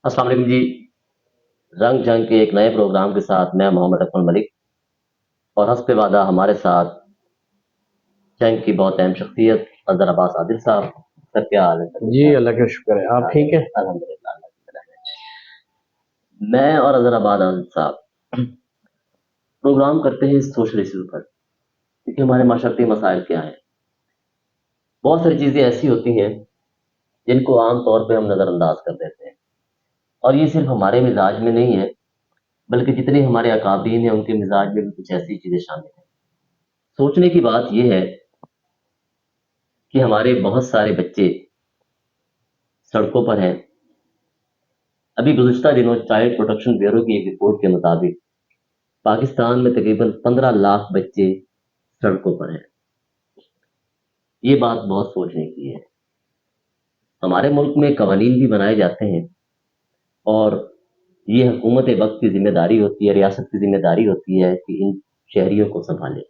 السلام علیکم جی. رنگ جنگ کے ایک نئے پروگرام کے ساتھ میں محمد اکمل ملک اور حسب وعدہ ہمارے ساتھ جنگ کی بہت اہم شخصیت اظہر عباس عادل صاحب. سر کیا حال ہے سر؟ جی اللہ کا شکر ہے. آپ ٹھیک ہیں؟ الحمدللہ اللہ کی کرم ہے. میں اور اظہر عباس عادل صاحب پروگرام کرتے ہیں سوشل ایشوز پر کہ ہمارے معاشرتی مسائل کیا ہیں. بہت ساری چیزیں ایسی ہوتی ہیں جن کو عام طور پہ ہم نظر انداز کر دیتے ہیں اور یہ صرف ہمارے مزاج میں نہیں ہے بلکہ جتنے ہمارے اکابرین ہیں ان کے مزاج میں بھی کچھ ایسی چیزیں شامل ہیں. سوچنے کی بات یہ ہے کہ ہمارے بہت سارے بچے سڑکوں پر ہیں. ابھی گزشتہ دنوں چائلڈ پروٹیکشن بیورو کی ایک رپورٹ کے مطابق پاکستان میں تقریباً 15 لاکھ بچے سڑکوں پر ہیں. یہ بات بہت سوچنے کی ہے. ہمارے ملک میں قوانین بھی بنائے جاتے ہیں اور یہ حکومت وقت کی ذمہ داری ہوتی ہے, ریاست کی ذمہ داری ہوتی ہے کہ ان شہریوں کو سنبھالے.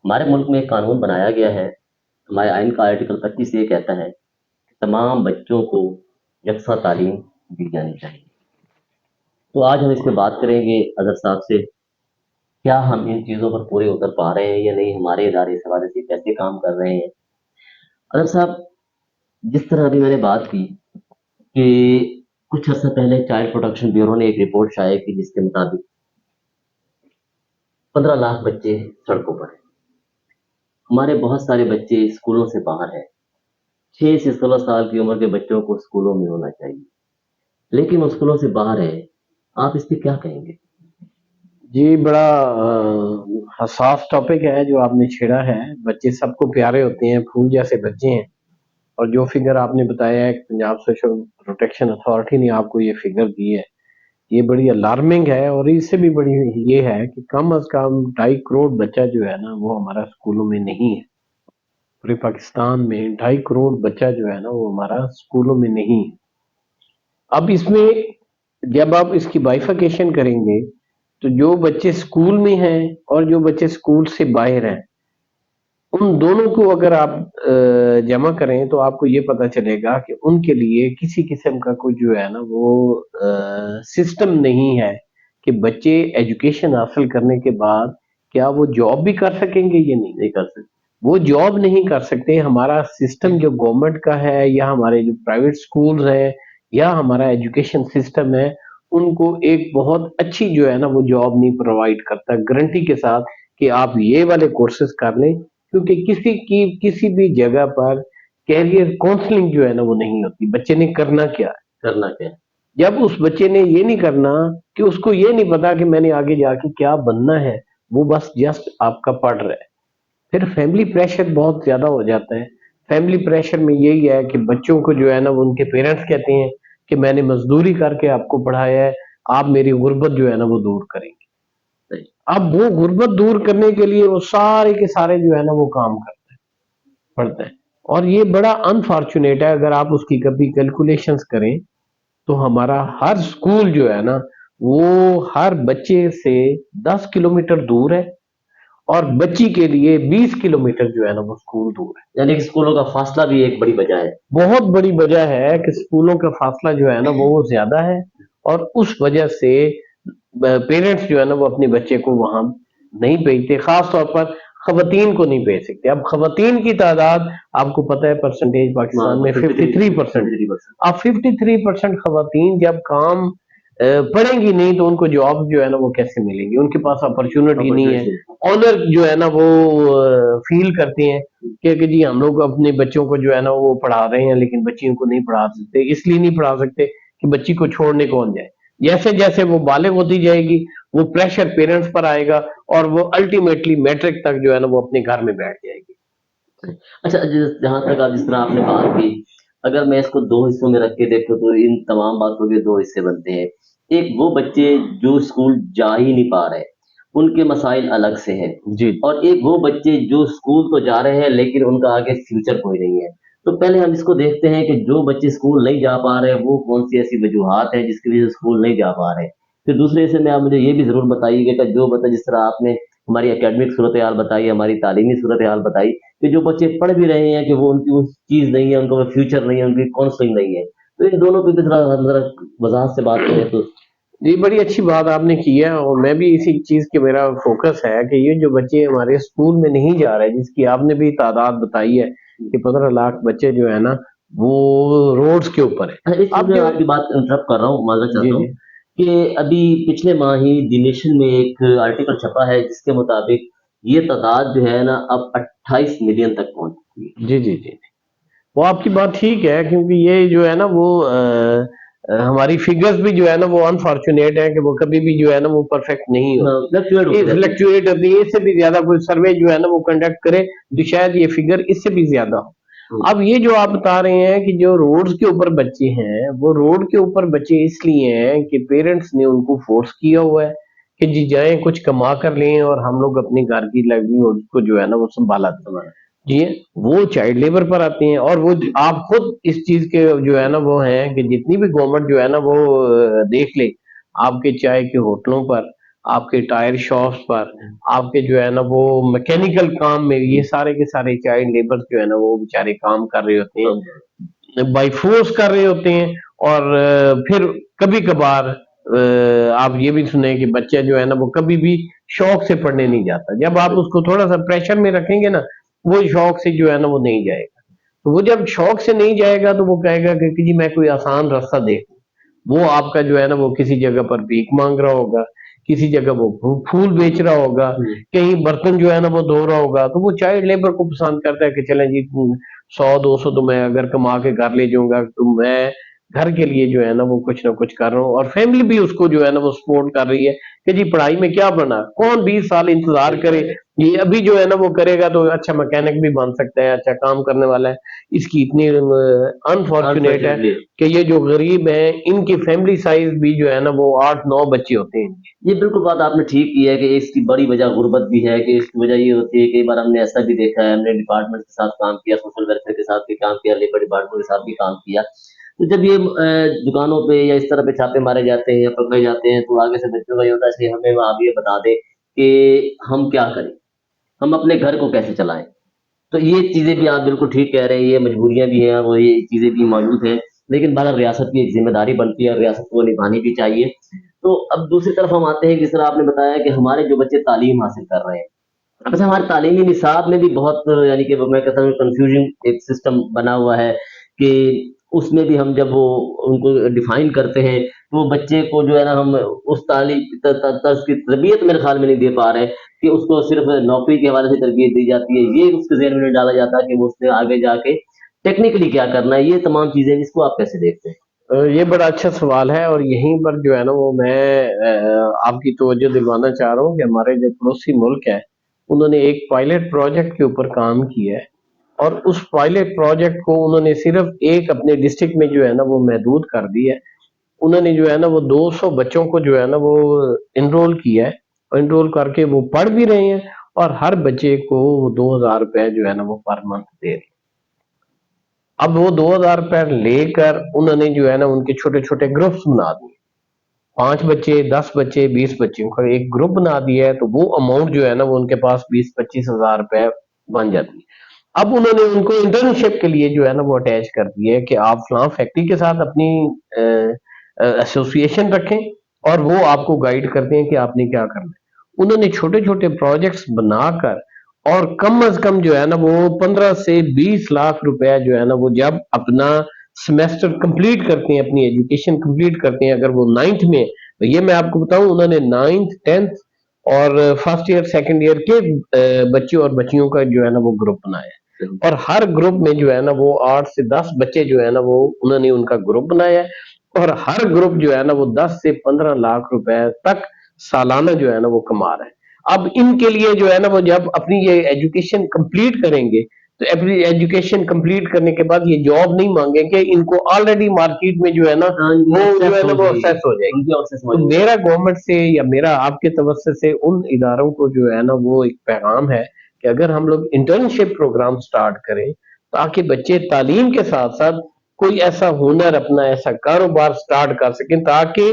ہمارے ملک میں ایک قانون بنایا گیا ہے. ہمارے آئین کا آرٹیکل 25 یہ کہتا ہے کہ تمام بچوں کو یکساں تعلیم دی جانی چاہیے. تو آج ہم اس پہ بات کریں گے اظہر صاحب سے, کیا ہم ان چیزوں پر پورے اتر پا رہے ہیں یا نہیں, ہمارے ادارے اس حوالے سے کیسے کام کر رہے ہیں. اظہر صاحب, جس طرح ابھی میں نے بات کی کہ کچھ عرصہ پہلے چائلڈ پروٹیکشن بیورو نے ایک رپورٹ شائع کی جس کے مطابق 15 لاکھ بچے سڑکوں پر ہیں. ہمارے بہت سارے بچے اسکولوں سے باہر ہیں. 6 سے 16 سال کی عمر کے بچوں کو اسکولوں میں ہونا چاہیے لیکن وہ اسکولوں سے باہر ہے. آپ اس پہ کیا کہیں گے؟ جی بڑا حساس ٹاپک ہے جو آپ نے چھیڑا ہے. بچے سب کو پیارے ہوتے ہیں, پھول جیسے بچے ہیں. اور جو فگر آپ نے بتایا ہے, پنجاب سوشل پروٹیکشن اتھارٹی نے آپ کو یہ فگر دی ہے, یہ بڑی الارمنگ ہے. اور اس سے بھی بڑی یہ ہے کہ کم از کم 2.5 کروڑ بچہ جو ہے نا وہ ہمارا اسکولوں میں نہیں ہے. پورے پاکستان میں 2.5 کروڑ بچہ جو ہے نا وہ ہمارا اسکولوں میں نہیں ہے. اب اس میں جب آپ اس کی بائیفیکیشن کریں گے تو جو بچے اسکول میں ہیں اور جو بچے اسکول سے باہر ہیں, ان دونوں کو اگر آپ جمع کریں تو آپ کو یہ پتا چلے گا کہ ان کے لیے کسی قسم کا کوئی جو ہے نا وہ سسٹم نہیں ہے کہ بچے ایجوکیشن حاصل کرنے کے بعد کیا وہ جاب بھی کر سکیں گے یا نہیں کر سکتے. وہ جاب نہیں کر سکتے. ہمارا سسٹم جو گورنمنٹ کا ہے یا ہمارے جو پرائیویٹ سکولز ہیں یا ہمارا ایجوکیشن سسٹم ہے, ان کو ایک بہت اچھی جو ہے نا وہ جاب نہیں پرووائڈ کرتا گارنٹی کے ساتھ کہ آپ یہ والے کورسز کر لیں, کیونکہ کسی بھی جگہ پر کیریئر کاؤنسلنگ جو ہے نا وہ نہیں ہوتی. بچے نے کرنا کیا ہے, کرنا کیا ہے. جب اس بچے نے یہ نہیں کرنا کہ اس کو یہ نہیں پتا کہ میں نے آگے جا کے کیا بننا ہے, وہ بس جسٹ آپ کا پڑھ رہا ہے. پھر فیملی پریشر بہت زیادہ ہو جاتا ہے. فیملی پریشر میں یہی ہے کہ بچوں کو جو ہے نا وہ ان کے پیرنٹس کہتے ہیں کہ میں نے مزدوری کر کے آپ کو پڑھایا ہے, آپ میری غربت جو ہے نا وہ دور کریں گے. صحیح. اب وہ غربت دور کرنے کے لیے وہ سارے کے سارے جو ہے نا وہ کام کرتے ہیں, پڑھتے ہیں. اور یہ بڑا انفارچونیٹ ہے. اگر آپ اس کی کبھی کیلکولیشنز کریں تو ہمارا ہر سکول جو ہے نا وہ ہر بچے سے 10 کلومیٹر دور ہے اور بچی کے لیے 20 کلومیٹر جو ہے نا وہ سکول دور ہے. یعنی کہ اسکولوں کا فاصلہ بھی ایک بڑی وجہ ہے. بہت بڑی وجہ ہے کہ سکولوں کا فاصلہ جو ہے نا وہ زیادہ ہے, اور اس وجہ سے پیرنٹس جو ہے نا وہ اپنے بچے کو وہاں نہیں بھیجتے. خاص طور پر خواتین کو نہیں بھیج سکتے. اب خواتین کی تعداد آپ کو پتہ ہے پرسنٹیج پاکستان میں 53%. اب 53% خواتین جب کام پڑھیں گی نہیں تو ان کو جاب جو ہے نا وہ کیسے ملے گی, ان کے پاس اپرچونٹی نہیں ہے. آنر جو ہے نا وہ فیل کرتے ہیں کہ جی ہم لوگ اپنے بچوں کو جو ہے نا وہ پڑھا رہے ہیں لیکن بچیوں کو نہیں پڑھا سکتے. اس لیے نہیں پڑھا سکتے کہ بچی کو چھوڑنے کون جائے. جیسے جیسے وہ بالغ ہوتی جائے گی وہ پریشر پیرنٹس پر آئے گا اور وہ الٹیمیٹلی میٹرک تک جو ہے نا وہ اپنے گھر میں بیٹھ جائے گی. اچھا, جہاں تک آپ جس طرح آپ نے بات کی, اگر میں اس کو 2 حصوں میں رکھ کے دیکھوں تو ان تمام باتوں کے 2 حصے بنتے ہیں. ایک وہ بچے جو اسکول جا ہی نہیں پا رہے, ان کے مسائل الگ سے ہیں. جی اور ایک وہ بچے جو اسکول تو جا رہے ہیں لیکن ان کا آگے فیوچر کوئی نہیں ہے. تو پہلے ہم اس کو دیکھتے ہیں کہ جو بچے اسکول نہیں جا پا رہے وہ کون سی ایسی وجوہات ہیں جس کی وجہ سے اسکول نہیں جا پا رہے. پھر دوسرے حصے میں آپ مجھے یہ بھی ضرور بتائیے گا کہ جو بتا جس طرح آپ نے ہماری اکیڈمک صورتحال بتائی, ہماری تعلیمی صورتحال بتائی, کہ جو بچے پڑھ بھی رہے ہیں کہ وہ ان کی چیز نہیں ہے, ان کا فیوچر نہیں ہے, ان کی کاؤنسلنگ نہیں ہے. تو ان دونوں پہ بھی ذرا وضاحت سے بات کریں تو. جی بڑی اچھی بات آپ نے کی ہے، اور میں بھی اسی چیز کے میرا فوکس ہے کہ یہ جو بچے ہمارے اسکول میں نہیں جا رہے، جس کی آپ نے بھی تعداد بتائی ہے کہ 15 لاکھ بچے جو ہے نا وہ روڈز کے اوپر ہے. اس چیز اب میں جو آپ کی بات انٹرپٹ کر رہا ہوں، معذرت جی چاہتا ہوں جی کہ ابھی پچھلے ماہ ہی دی نیشن میں ایک آرٹیکل چھپا ہے جس کے مطابق یہ تعداد جو ہے نا اب 28 ملین تک پہنچ چکی ہے. جی جی جی وہ آپ کی بات ٹھیک ہے، کیونکہ یہ جو ہے نا وہ ہماری فگرز بھی جو ہے نا وہ انفارچونیٹ ہے کہ وہ کبھی بھی جو ہے نا وہ پرفیکٹ نہیں فلکچویٹ ہوتی، ہوتی رہتی ہے. فلیکچویٹ ہوتی ہے. اس سے بھی زیادہ کوئی سروے جو ہے نا وہ کنڈکٹ کرے تو شاید یہ فگر اس سے بھی زیادہ ہو. اب یہ جو آپ بتا رہے ہیں کہ جو روڈز کے اوپر بچے ہیں، وہ روڈ کے اوپر بچے اس لیے ہیں کہ پیرنٹس نے ان کو فورس کیا ہوا ہے کہ جی جائیں کچھ کما کر لیں اور ہم لوگ اپنی گھر کی لگی کو جو ہے نا وہ سنبھالا دیں. جی وہ چائلڈ لیبر پر آتے ہیں. اور وہ آپ خود اس چیز کے جو ہے نا وہ ہیں کہ جتنی بھی گورنمنٹ جو ہے نا وہ دیکھ لے، آپ کے چائے کے ہوٹلوں پر، آپ کے ٹائر شاپس پر، آپ کے جو ہے نا وہ میکینیکل کام میں، یہ سارے کے سارے چائلڈ لیبر جو ہے نا وہ بیچارے کام کر رہے ہوتے ہیں، بائی فورس کر رہے ہوتے ہیں. اور پھر کبھی کبھار آپ یہ بھی سنیں کہ بچہ جو ہے نا وہ کبھی بھی شوق سے پڑھنے نہیں جاتا. جب آپ اس کو تھوڑا سا پریشر میں رکھیں گے نا، وہ شوق سے جو ہے نا وہ نہیں جائے گا. تو وہ جب شوق سے نہیں جائے گا تو وہ کہے گا کہ جی میں کوئی آسان راستہ دیکھوں. وہ آپ کا جو ہے نا وہ کسی جگہ پر بھیک مانگ رہا ہوگا، کسی جگہ وہ پھول بیچ رہا ہوگا، کہیں برتن جو ہے نا وہ دھو رہا ہوگا. تو وہ چائلڈ لیبر کو پسند کرتا ہے کہ چلیں جی 100 200 تو میں اگر کما کے گھر لے جاؤں گا تو میں گھر کے لیے جو ہے نا وہ کچھ نہ کچھ کر رہا ہوں. اور فیملی بھی اس کو جو ہے نا وہ سپورٹ کر رہی ہے کہ جی پڑھائی میں کیا بنا، کون 20 سال انتظار کرے، یہ ابھی جو ہے نا وہ کرے گا تو اچھا میکینک بھی بن سکتا ہے، اچھا کام کرنے والا ہے. اس کی اتنی انفارچونیٹ ہے کہ یہ جو غریب ہیں ان کی فیملی سائز بھی جو ہے نا وہ 8 9 بچے ہوتے ہیں. یہ بالکل بات آپ نے ٹھیک کی ہے کہ اس کی بڑی وجہ غربت بھی ہے، کہ اس کی وجہ یہ ہوتی ہے کہ کئی بار ہم نے ایسا بھی دیکھا ہے، ہم نے ڈپارٹمنٹ کے ساتھ کام کیا، سوشل ویلفیئر کے ساتھ بھی کام کیا، لیبر ڈپارٹمنٹ کے ساتھ بھی کام کیا. تو جب یہ دکانوں پہ یا اس طرح پہ چھاپے مارے جاتے ہیں یا پکڑے جاتے ہیں تو آگے سے بچوں کا یہ ہوتا ہے کہ ہمیں آپ یہ بتا دیں کہ ہم کیا کریں، ہم اپنے گھر کو کیسے چلائیں. تو یہ چیزیں بھی آپ بالکل ٹھیک کہہ رہے ہیں، یہ مجبوریاں بھی ہیں، وہ یہ چیزیں بھی موجود ہیں، لیکن بہرحال ریاست کی ایک ذمہ داری بنتی ہے اور ریاست کو نبھانی بھی چاہیے. تو اب دوسری طرف ہم آتے ہیں، جس طرح آپ نے بتایا کہ ہمارے جو بچے تعلیم حاصل کر رہے ہیں، اب سے ہمارے تعلیمی نصاب میں بھی بہت یعنی کہ میں کہتا ہوں کنفیوژن ایک سسٹم بنا ہوا ہے کہ اس میں بھی ہم جب وہ ان کو ڈیفائن کرتے ہیں تو وہ بچے کو جو ہے نا ہم اس تعلیم طرز کی تربیت میرے خیال میں نہیں دے پا رہے کہ اس کو صرف نوکری کے حوالے سے تربیت دی جاتی ہے. یہ اس کے ذہن میں نہیں ڈالا جاتا کہ وہ اس نے آگے جا کے ٹیکنیکلی کیا کرنا ہے. یہ تمام چیزیں اس کو آپ کیسے دیکھتے ہیں؟ یہ بڑا اچھا سوال ہے، اور یہیں پر جو ہے نا وہ میں آپ کی توجہ دلوانا چاہ رہا ہوں کہ ہمارے جو پڑوسی ملک ہے انہوں نے ایک پائلٹ پروجیکٹ کے اوپر کام کیا ہے. اور اس پائلٹ پروجیکٹ کو انہوں نے صرف ایک اپنے ڈسٹرکٹ میں جو ہے نا وہ محدود کر دی ہے. انہوں نے جو ہے نا وہ 200 بچوں کو جو ہے نا وہ انرول کیا ہے، اور انرول کر کے وہ پڑھ بھی رہے ہیں، اور ہر بچے کو 2000 روپے جو ہے نا وہ پر منتھ دے رہے ہیں. اب وہ 2000 روپے لے کر انہوں نے جو ہے نا ان کے چھوٹے چھوٹے گروپس بنا دیے، 5 بچے 10 بچے 20 بچوں کا ایک گروپ بنا دیا ہے. تو وہ اماؤنٹ جو ہے نا وہ ان کے پاس 20 25 ہزار روپے بن جاتی ہے. اب انہوں نے ان کو انٹرنشپ کے لیے جو ہے نا وہ اٹیچ کر دی ہے کہ آپ فلاں فیکٹری کے ساتھ اپنی ایسوسیشن رکھیں اور وہ آپ کو گائیڈ کرتے ہیں کہ آپ نے کیا کرنا ہے. انہوں نے چھوٹے چھوٹے پروجیکٹس بنا کر اور کم از کم جو ہے نا وہ 15 سے 20 لاکھ روپے جو ہے نا وہ جب اپنا سیمیسٹر کمپلیٹ کرتے ہیں، اپنی ایجوکیشن کمپلیٹ کرتے ہیں، اگر وہ 9th میں، تو یہ میں آپ کو بتاؤں انہوں نے 9th 10th اور فرسٹ ایئر سیکنڈ ایئر کے بچے اور بچیوں کا جو ہے نا وہ گروپ بنایا ہے. اور ہر گروپ میں جو ہے نا وہ 8 سے 10 بچے جو ہے نا وہ انہوں نے ان کا گروپ بنایا ہے. اور ہر گروپ جو ہے نا وہ 10 سے 15 لاکھ روپے تک سالانہ جو ہے نا وہ کما رہے ہیں. اب ان کے لیے جو ہے نا وہ جب اپنی یہ ایجوکیشن کمپلیٹ کریں گے تو اپنی ایجوکیشن کمپلیٹ کرنے کے بعد یہ جاب نہیں مانگیں گے، ان کو آلریڈی مارکیٹ میں جو ہے نا وہ جو ہے نا وہ ایکسیس ہو جائے گی. تو میرا گورنمنٹ سے یا میرا آپ کے توسط سے ان اداروں کو جو ہے نا وہ ایک پیغام ہے کہ اگر ہم لوگ انٹرنشپ پروگرام سٹارٹ کریں تاکہ بچے تعلیم کے ساتھ ساتھ کوئی ایسا ہنر، اپنا ایسا کاروبار سٹارٹ کر سکیں، تاکہ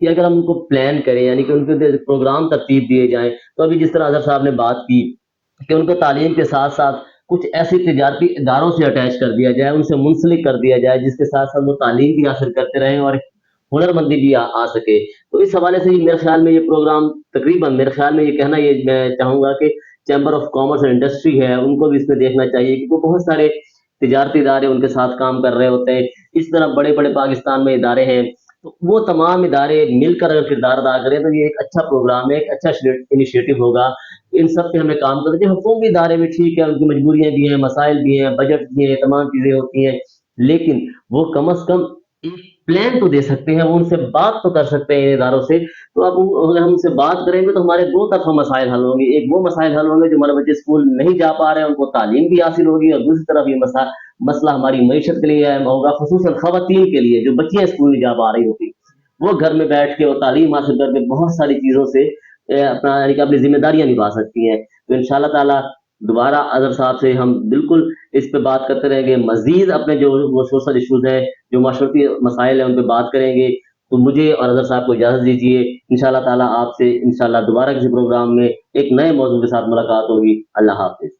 کہ اگر ہم ان کو پلان کریں، یعنی کہ ان کے پروگرام ترتیب دیے جائیں، تو ابھی جس طرح اظہر صاحب نے بات کی کہ ان کو تعلیم کے ساتھ ساتھ کچھ ایسی تجارتی اداروں سے اٹیچ کر دیا جائے، ان سے منسلک کر دیا جائے، جس کے ساتھ ساتھ وہ تعلیم بھی حاصل کرتے رہیں اور ہنر مندی بھی آ سکے. تو اس حوالے سے میرے خیال میں یہ پروگرام تقریباً، میرے خیال میں یہ کہنا یہ میں چاہوں گا کہ chamber of commerce and industry ہے، ان کو بھی اس میں دیکھنا چاہیے، کیونکہ بہت سارے تجارتی ادارے ان کے ساتھ کام کر رہے ہوتے ہیں. اس طرح بڑے بڑے پاکستان میں ادارے ہیں، تو وہ تمام ادارے مل کر اگر کردار ادا کریں تو یہ ایک اچھا پروگرام ہے، ایک اچھا انیشیٹو ہوگا. ان سب پہ ہمیں کام کرنا چاہیے. حکومتی ادارے بھی ٹھیک ہے، ان کی مجبوریاں بھی ہیں، مسائل بھی ہیں، بجٹ بھی ہیں، تمام چیزیں ہوتی ہیں، لیکن وہ کم از کم ایک پلان تو دے سکتے ہیں، وہ ان سے بات تو کر سکتے ہیں ان اداروں سے. تو اب اگر ہم ان سے بات کریں گے تو ہمارے دو طرفہ مسائل حل ہوں گے. ایک وہ مسائل حل ہوں گے جو ہمارے بچے اسکول نہیں جا پا رہے ہیں، ان کو تعلیم بھی حاصل ہوگی، اور دوسری طرف یہ مسئلہ ہماری معیشت کے لیے ہوگا، خصوصاً خواتین کے لیے جو بچیاں اسکول نہیں جا پا رہی ہوتی، وہ گھر میں بیٹھ کے اور تعلیم حاصل کر کے بہت ساری چیزوں سے اپنا یعنی کہ اپنی ذمہ داریاں نبھا سکتی ہیں. تو ان شاء اللہ تعالیٰ دوبارہ اظہر صاحب سے ہم بالکل اس پہ بات کرتے رہیں گے، مزید اپنے جو وہ سوشل ایشوز ہیں، جو معاشرتی مسائل ہیں، ان پہ بات کریں گے. تو مجھے اور اظہر صاحب کو اجازت دیجیے، ان شاء اللہ تعالیٰ آپ سے ان شاء اللہ دوبارہ کسی پروگرام میں ایک نئے موضوع کے ساتھ ملاقات ہوگی. اللہ حافظ.